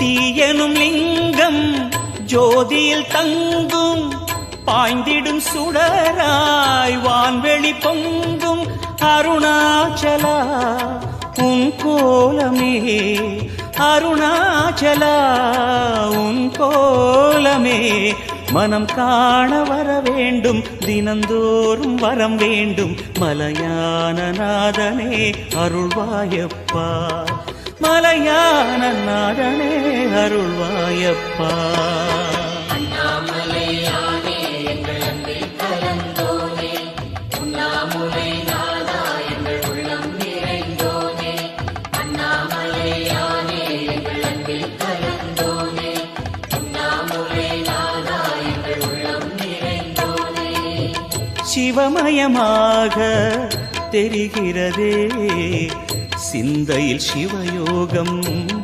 தீயனும் லிங்கம் ஜோதியில் தங்கும் பாய்ந்திடும் சுடராய் வான்வெளி பொங்கும் அருணாச்சலா உன் கோலமே அருணாச்சலா உன் கோலமே மனம் காண வர வேண்டும் தினந்தோறும் வரம் வேண்டும் மலையான நாதனே அருள்வாயப்பா மலையான நாதனே அருள்வாயப்பா சிவமயமாக தெரிகிறதே சிந்தையில் சிவயோகம்